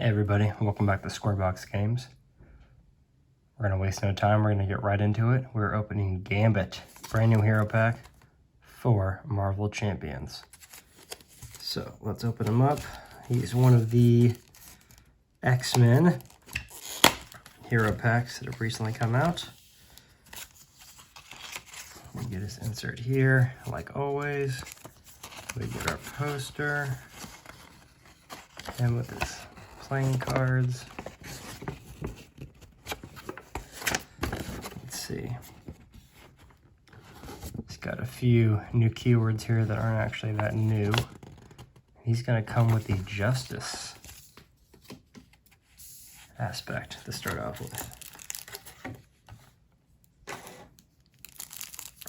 Hey everybody, welcome back to Scorebox Games. We're going to waste no time, we're going to get right into it. We're opening Gambit, brand new hero pack for Marvel Champions. So let's open him up. He's one of the X-Men hero packs that have recently come out. We get his insert here, like always. We get our poster, and with his playing cards. Let's see. He's got a few new keywords here that aren't actually that new. He's going to come with the Justice aspect to start off with.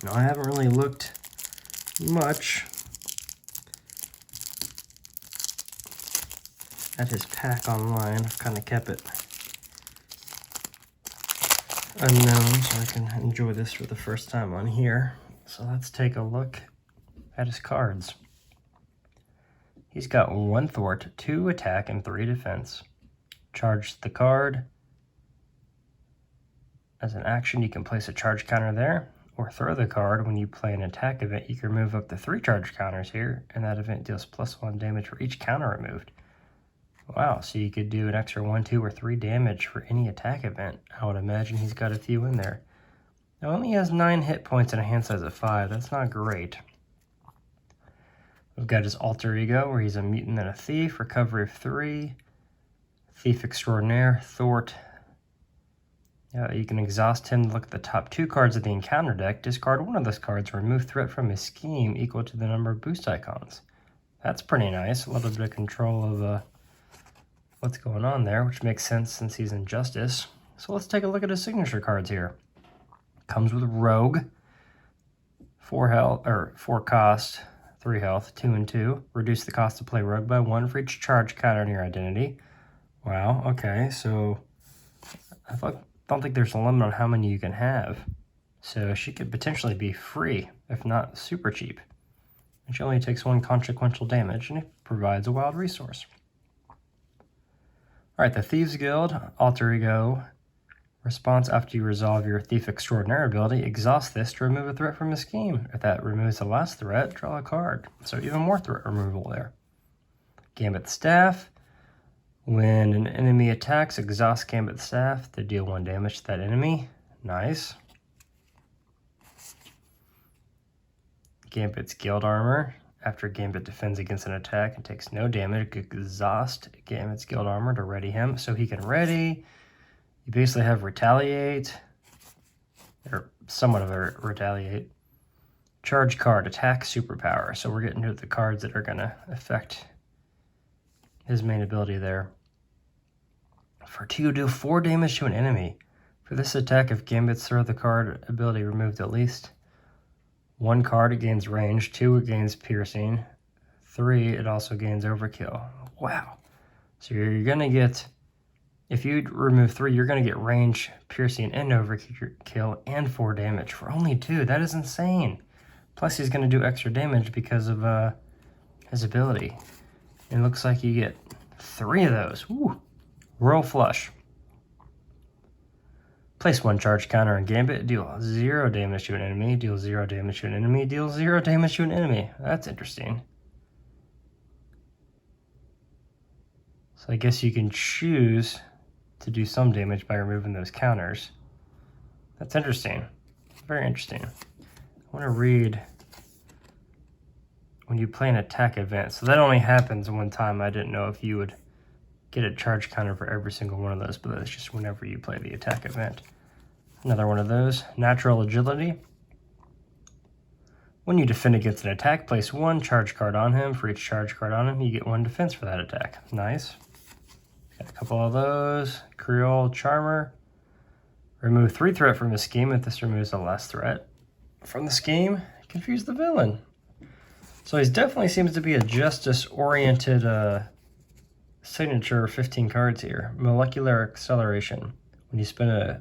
Now, I haven't really looked much at his pack online. I've kind of kept it unknown so I can enjoy this for the first time on here. So let's take a look at his cards. He's got 1 thwart, 2 attack, and 3 defense. Charge the card. As an action, you can place a charge counter there, or throw the card. When you play an attack event, you can remove up to 3 charge counters here, and that event deals +1 damage for each counter removed. Wow, so you could do an extra 1, 2, or 3 damage for any attack event. I would imagine he's got a few in there. Now, only has 9 hit points and a hand size of 5. That's not great. We've got his alter ego, where he's a mutant and a thief, recovery of 3, thief extraordinaire, thwart. You can exhaust him to look at the top 2 cards of the encounter deck, discard one of those cards, remove threat from his scheme equal to the number of boost icons. That's pretty nice. A little bit of control of what's going on there, which makes sense since he's in Justice. So let's take a look at his signature cards here. Comes with Rogue, 4 health, or 4 cost, 3 health, 2 and 2. Reduce the cost to play Rogue by 1 for each charge counter in your identity. Wow, okay, so I don't think there's a limit on how many you can have. So she could potentially be free, if not super cheap. And she only takes 1 consequential damage, and it provides a wild resource. Alright, the Thieves Guild, alter ego. Response after you resolve your Thief Extraordinaire ability, exhaust this to remove a threat from a scheme. If that removes the last threat, draw a card. So even more threat removal there. Gambit Staff. When an enemy attacks, exhaust Gambit Staff to deal 1 damage to that enemy. Nice. Gambit's Guild Armor. After Gambit defends against an attack and takes no damage, exhaust Gambit's Guild Armor to ready him. So he can ready. You basically have Retaliate, or somewhat of a Retaliate. Charge card, attack superpower. So we're getting to the cards that are going to affect his main ability there. For 2, do 4 damage to an enemy. For this attack, if Gambit's throw the card ability removed at least 1 card, it gains range. 2, it gains piercing. 3, it also gains overkill. Wow. So you're going to get, if you remove 3, you're going to get range, piercing, and overkill, and 4 damage for only 2. That is insane. Plus, he's going to do extra damage because of his ability. It looks like you get 3 of those. Woo. Royal Flush. Place 1 charge counter on Gambit, deal 0 damage to an enemy, deal 0 damage to an enemy, deal 0 damage to an enemy. That's interesting. So I guess you can choose to do some damage by removing those counters. That's interesting. Very interesting. I want to read when you play an attack event. So that only happens 1 time. I didn't know if you would get a charge counter for every single one of those, but that's just whenever you play the attack event. Another one of those. Natural Agility. When you defend against an attack, place 1 charge card on him. For each charge card on him, you get 1 defense for that attack. Nice. Got a couple of those. Creole Charmer. Remove 3 threat from the scheme if this removes the last threat from the scheme. Confuse the villain. So he definitely seems to be a justice-oriented signature. 15 cards here. Molecular Acceleration. When you spin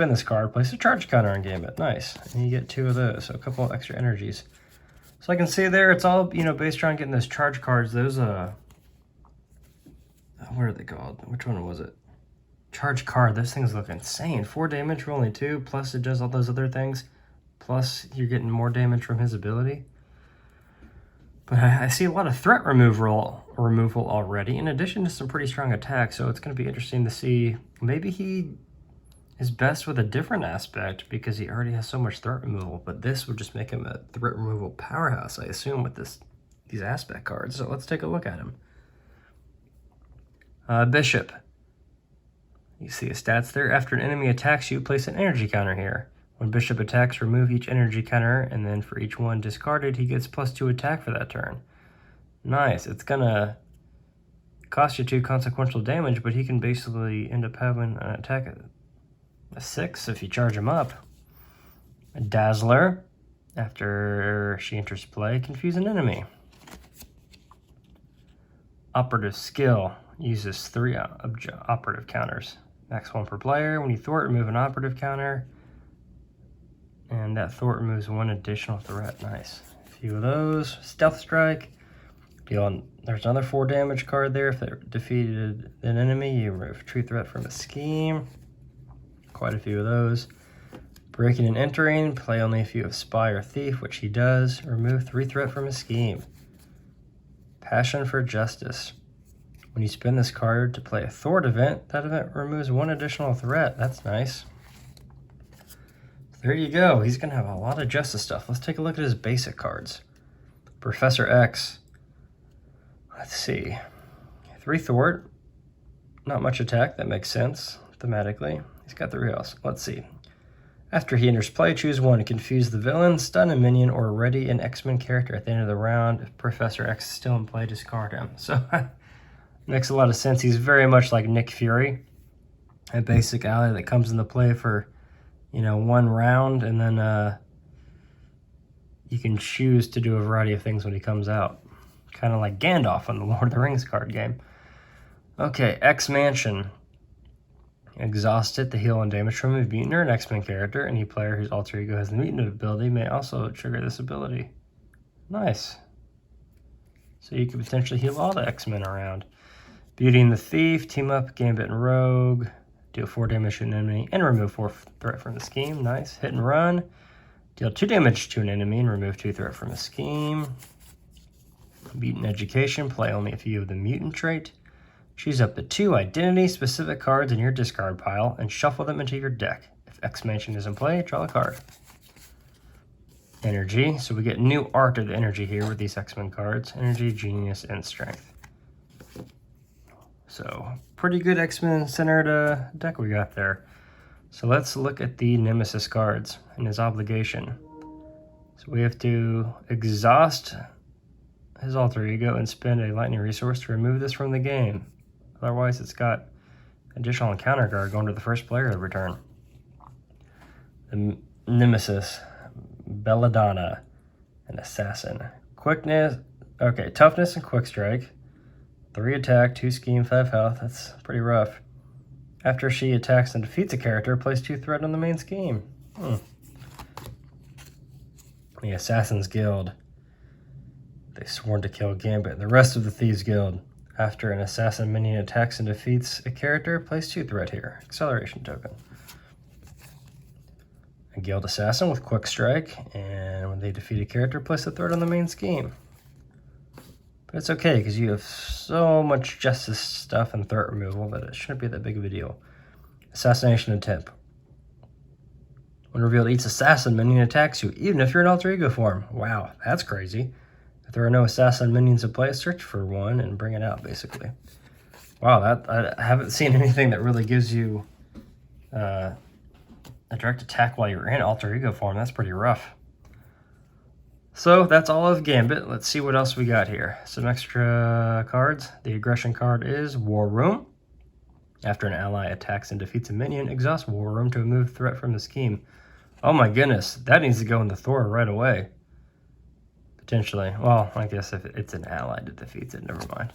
this card, place a charge counter on Gambit. Nice. And you get 2 of those, so a couple of extra energies. So I can see there, it's all, based around getting those charge cards. Those What are they called? Which one was it? Charge card. Those things look insane. 4 damage for only 2, plus it does all those other things. Plus you're getting more damage from his ability. But I see a lot of threat removal already, in addition to some pretty strong attacks, so it's going to be interesting to see. Maybe he is best with a different aspect because he already has so much threat removal, but this would just make him a threat removal powerhouse, I assume, with these aspect cards. So let's take a look at him. Bishop. You see his stats there. After an enemy attacks you, place an energy counter here. When Bishop attacks, remove each energy counter, and then for each one discarded, he gets +2 attack for that turn. Nice. It's gonna cost you 2 consequential damage, but he can basically end up having an attack at a 6 if you charge him up. A Dazzler. After she enters play, confuse an enemy. Operative skill. Uses 3 operative counters. Max 1 per player. When you thwart, remove an operative counter. And that thwart removes 1 additional threat. Nice. A few of those. Stealth Strike. There's another 4 damage card there. If it defeated an enemy, you remove true threat from a scheme. Quite a few of those. Breaking and entering. Play only if you have Spy or Thief, which he does. Remove 3 threat from a scheme. Passion for Justice. When you spin this card to play a thwart event, that event removes 1 additional threat. That's nice. There you go. He's going to have a lot of justice stuff. Let's take a look at his basic cards. Professor X. Let's see. 3 thwart. Not much attack. That makes sense thematically. He's got 3 else. Let's see. After he enters play, choose 1 to confuse the villain, stun a minion, or ready an X-Men character at the end of the round. If Professor X is still in play, discard him. So makes a lot of sense. He's very much like Nick Fury, a basic ally that comes into play for, 1 round, and then you can choose to do a variety of things when he comes out. Kind of like Gandalf on the Lord of the Rings card game. Okay, X-Mansion. Exhaust it to heal and damage from a mutant or an X-Men character. Any player whose alter ego has the mutant ability may also trigger this ability. Nice. So you could potentially heal all the X-Men around. Beauty and the Thief, team up, Gambit and Rogue, deal 4 damage to an enemy and remove 4 threat from the scheme. Nice. Hit and run, deal 2 damage to an enemy and remove 2 threat from a scheme. Mutant Education, play only if you have the mutant trait. Choose up to 2 identity-specific cards in your discard pile and shuffle them into your deck. If X-Mansion is in play, draw a card. Energy, so we get new art of the energy here with these X-Men cards. Energy, Genius, and Strength. So, pretty good X-Men-centered deck we got there. So let's look at the Nemesis cards and his obligation. So we have to exhaust his alter ego and spend a lightning resource to remove this from the game. Otherwise, it's got additional encounter guard going to the first player every turn. The Nemesis, Belladonna, an Assassin. Quickness, okay, toughness and quick strike. 3 attack, 2 scheme, 5 health. That's pretty rough. After she attacks and defeats a character, place 2 threat on the main scheme. The Assassin's Guild. They sworn to kill Gambit. The rest of the Thieves Guild. After an assassin minion attacks and defeats a character, place 2 threat here. Acceleration token. A Guild Assassin with Quick Strike, and when they defeat a character, place a threat on the main scheme. But it's okay, because you have so much justice stuff and threat removal that it shouldn't be that big of a deal. Assassination Attempt. When revealed, each assassin minion attacks you, even if you're in alter ego form. Wow, that's crazy. If there are no assassin minions in play, search for one and bring it out, basically. Wow, I haven't seen anything that really gives you a direct attack while you're in alter ego form. That's pretty rough. So that's all of Gambit. Let's see what else we got here. Some extra cards. The aggression card is War Room. After an ally attacks and defeats a minion, exhaust War Room to remove threat from the scheme. Oh my goodness, that needs to go in the Thor right away. Potentially. Well, I guess if it's an ally that defeats it, never mind.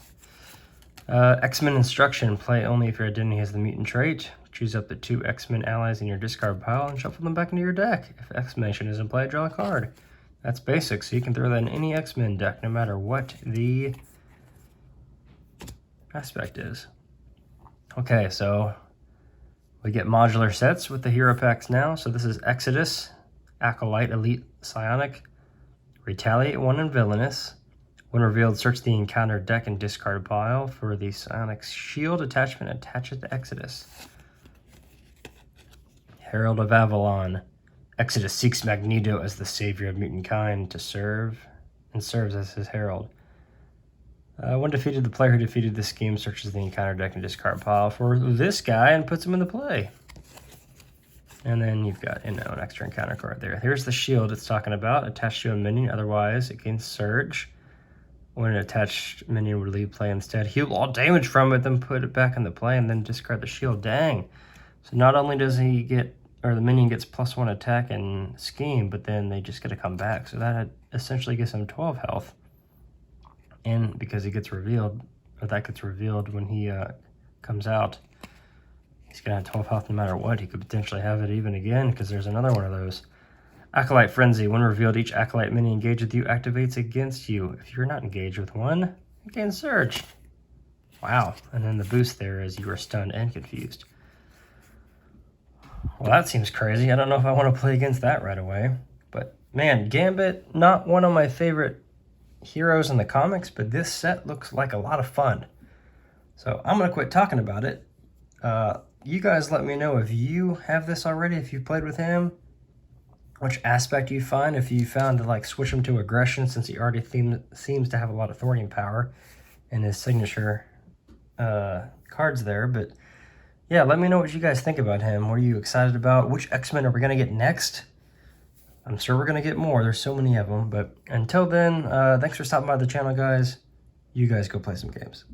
X-Men Instruction. Play only if your identity has the mutant trait. Choose up to 2 X-Men allies in your discard pile and shuffle them back into your deck. If X-Mansion is in play, draw a card. That's basic, so you can throw that in any X-Men deck, no matter what the aspect is. Okay, so we get modular sets with the hero packs now. So this is Exodus, Acolyte, Elite, Psionic, Retaliate 1, and Villainous. When revealed, search the encounter deck and discard a pile for the Psionic Shield attachment. Attach it to Exodus. Herald of Avalon. Exodus seeks Magneto as the savior of mutant kind to serve, and serves as his herald. When defeated, the player who defeated this scheme searches the encounter deck and discard pile for this guy and puts him into play. And then you've got, an extra encounter card there. Here's the shield it's talking about, attached to a minion, otherwise it can surge. When an attached minion would leave play instead, heal all damage from it, then put it back into play, and then discard the shield. Dang. So not only does he get, or the minion gets +1 attack and scheme, but then they just get to come back. So that essentially gives him 12 health. And because he gets revealed, or that gets revealed when he comes out, he's going to have 12 health no matter what. He could potentially have it even again, because there's another one of those. Acolyte Frenzy. When revealed, each Acolyte minion engaged with you activates against you. If you're not engaged with one, you can surge. Wow. And then the boost there is you are stunned and confused. Well, that seems crazy. I don't know if I want to play against that right away. But, man, Gambit, not one of my favorite heroes in the comics, but this set looks like a lot of fun. So I'm going to quit talking about it. You guys let me know if you have this already, if you played with him, which aspect you find, if you found to like switch him to aggression, since he already seems to have a lot of thwarting power in his signature cards there. But yeah, let me know what you guys think about him. What are you excited about? Which X-Men are we going to get next? I'm sure we're going to get more. There's so many of them. But until then, thanks for stopping by the channel, guys. You guys go play some games.